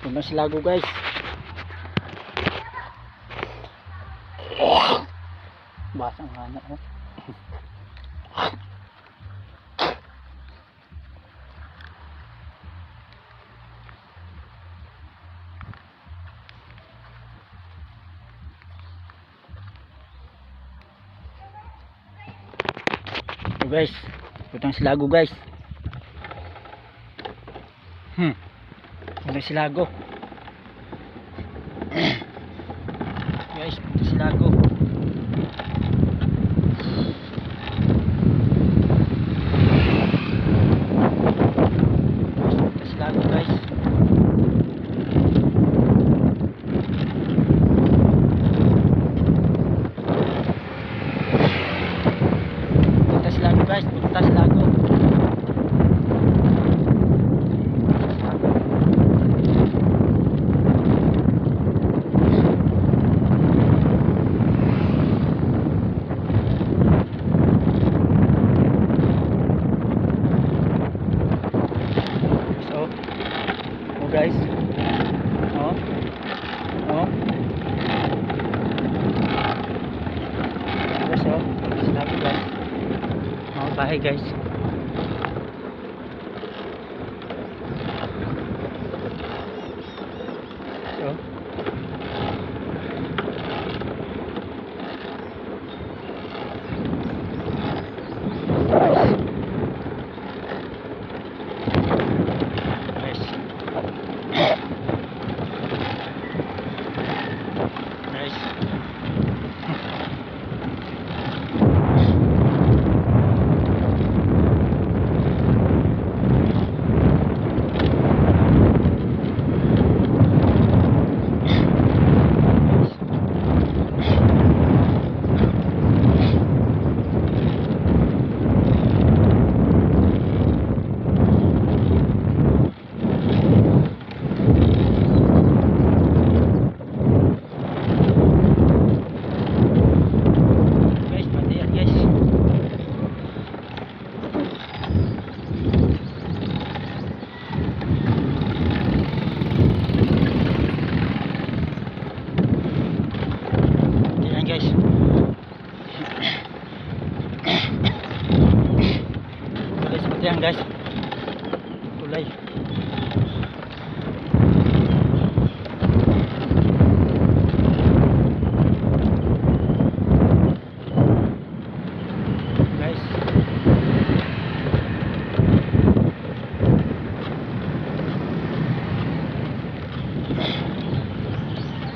Punta sa lago guys. Basang hana oh. Ito guys, punta sa lago guys. Punta sa lago. Guys, punta sa lago. Punta sa lago guys. Punta sa lago guys, punta sa lago. Guys, oh, guys, sinabi guys, bahay guys, so yan guys, tulay.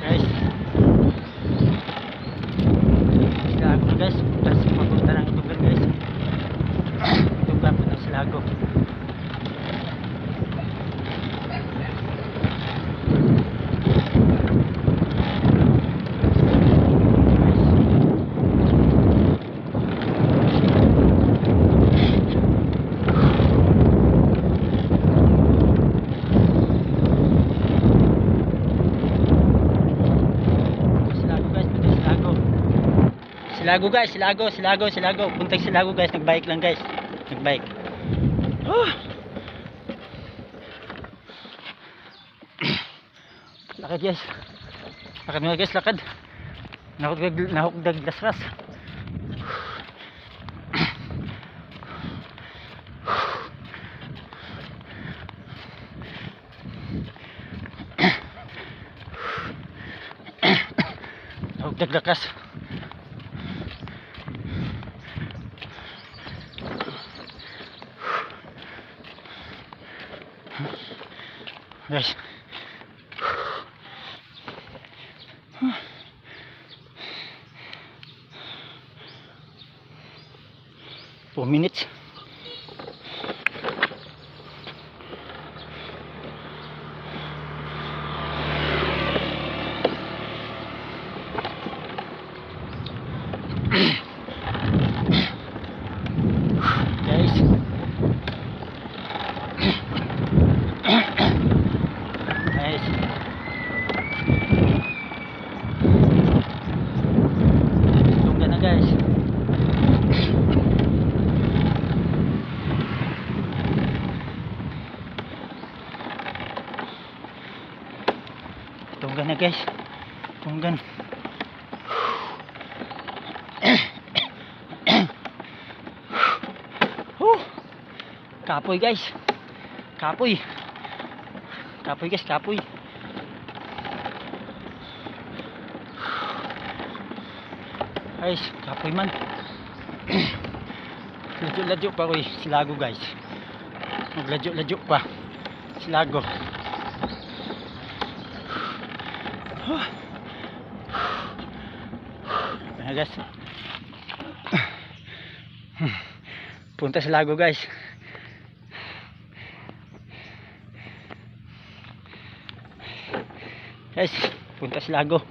Guys, lago guys, tapos papunta ng tugal guys. Tugal punta sa lago. Silago guys, silago. Puntang silago guys, nagbike lang guys. Nagbike. Lakad guys. Lakad mga guys, lakad. Nahukdag lasras. Nahukdag lakas. Guys, 4 minutes. Guys, tunggu na guys. Tunggan na guys. Tunggan. Kapoy guys. Kapoy. Kapoy guys, kapoy. Guys, kapoy man. Ladyo-ladyo pa ko silago guys. Magladyo-ladyo pa. Silago. Ayan guys. Punta sa lago guys. Guys, punta sa lago.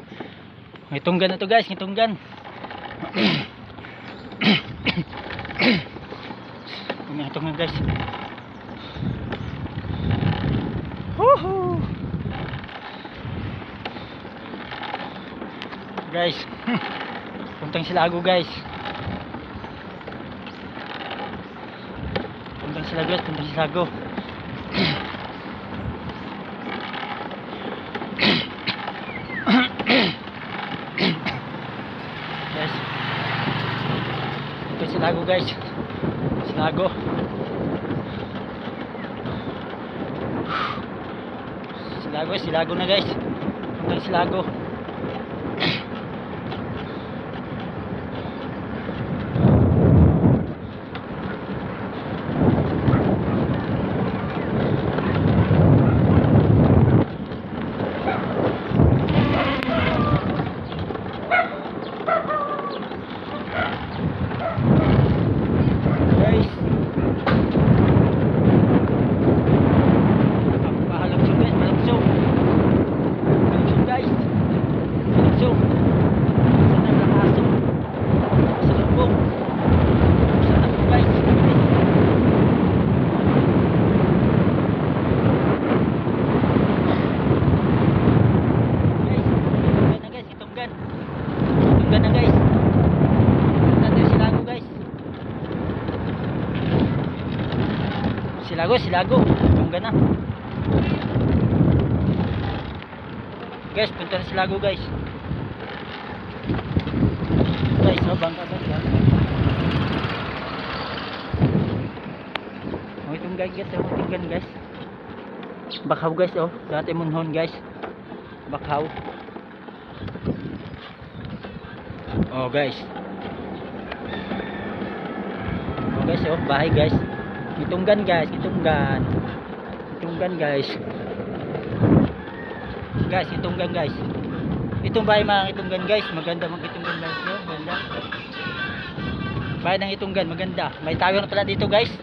Ngitunggan na to guys, ngitunggan. Ngitunggan guys. Woohoo! Guys, puntang sa lago guys. Puntang sa lago guys, puntang sa lago. Guys, puntang sa lago guys. Sa lago. Silago na guys. Puntang silago. Silago, tunggan na guys, punta na silago guys. Guys, oh, bangka guys ha. Oh, itong guys, tinggan guys. Bakaw guys, oh, dati munhon guys. Bakaw. Oh guys. Oh guys, oh, bahay guys. Itunggan guys, itunggan. Itunggan guys. Guys, itunggan guys. Itong bahay mga itunggan guys, maganda mag-itunggan guys, no? Maganda. Bahay ng itunggan, maganda. May tower na pala dito guys.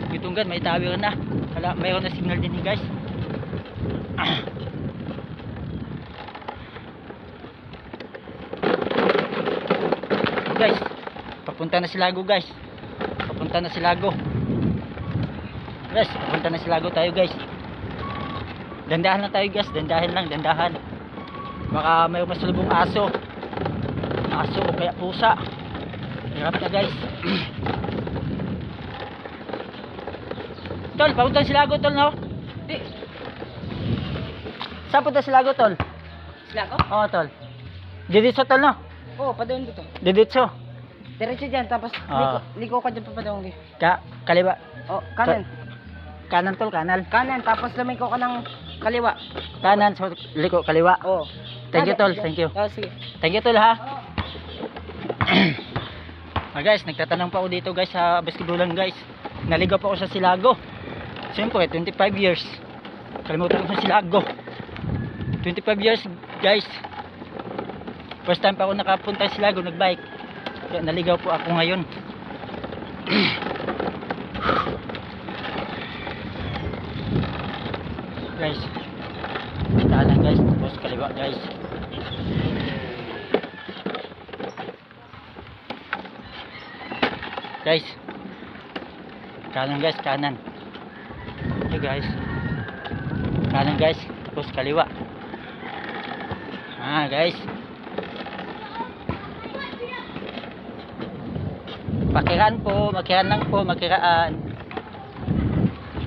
Itunggan, may tower na. Wala, mayroon na signal din guys. Guys, papunta na si Lago guys. Papunta na si Lago. Guys, papunta na si Lago tayo guys. Dandahan lang tayo guys, dandahan lang, dandahan. Baka may masalubong aso. Aso o kaya pusa. Hirap na guys. Tol, papunta si Lago tol, no? Di. Saan punta si Lago tol? Si Lago? Oo tol. Diditso tol, no? Oo, padawin dito. Diditso. Diretso dyan, tapos liko ka dyan papadawin. Kaliwa. Oh, kanan. Kanan tol, kanan. Kanan, tapos lumiko ka ng kaliwa. Kanan, so liko, kaliwa. Oo. Thank you tol, thank you. Oh, sige. Thank you tol ha. Guys, nagtatanong pa ako dito guys sa basketballan guys. Naligaw pa ako sa Silago. Siyempre, 25 years. Kalimutan ko sa Silago. 25 years guys. First time pa ako nakapunta sa Silago, nagbike. Kaya naligaw po ako ngayon. Guys, kanan guys, tapos kaliwa guys. Guys, kanan guys, kanan. Okay guys, kanan guys, tapos kaliwa. Guys, makiraan po, makiraan lang po, makiraan.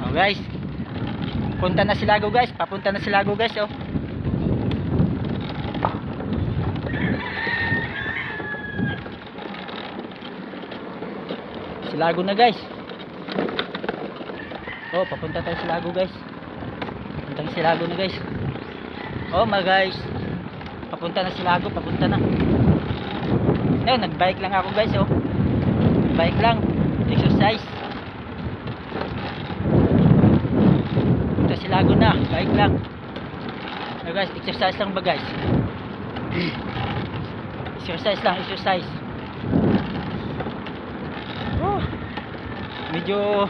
Oh guys, punta na si Lago guys, papunta na si Lago guys, oh. Silago na guys. Oh, papunta tayo sa Silago guys. Papuntang Silago na guys. Oh mga guys. Papunta na Silago, papunta na. Ayun, nagbike lang ako guys oh. Bike lang, exercise. Papunta Silago na, bike lang. Oh guys, exercise lang ba guys? Exercise lang, exercise. Oh, medyo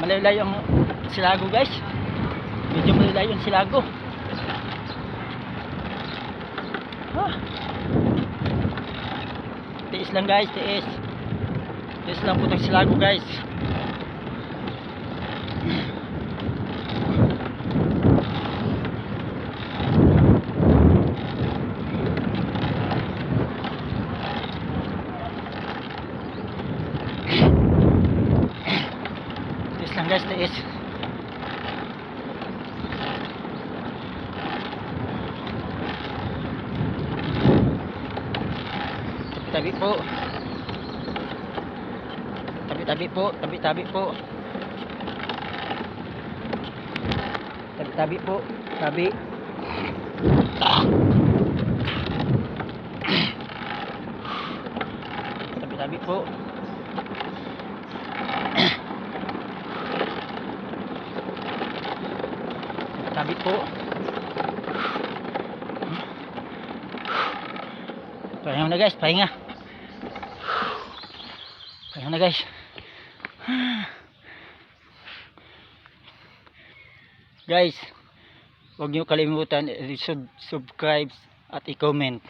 malayo ang Silago guys. Medyo malayo ang Silago. Ah. Tiis lang guys, tiis. Tiis lang putang Silago guys. Tiis lang guys, tiis. Tabi po. Tabi-tabi po, tabi-tabi po. Tabi-tabi po, tabi. Tabi-tabi po. Tabi po. Pahinga na guys, pahinga. Pahinga na guys. Guys, huwag niyo kalimutan i-subscribe at i-comment.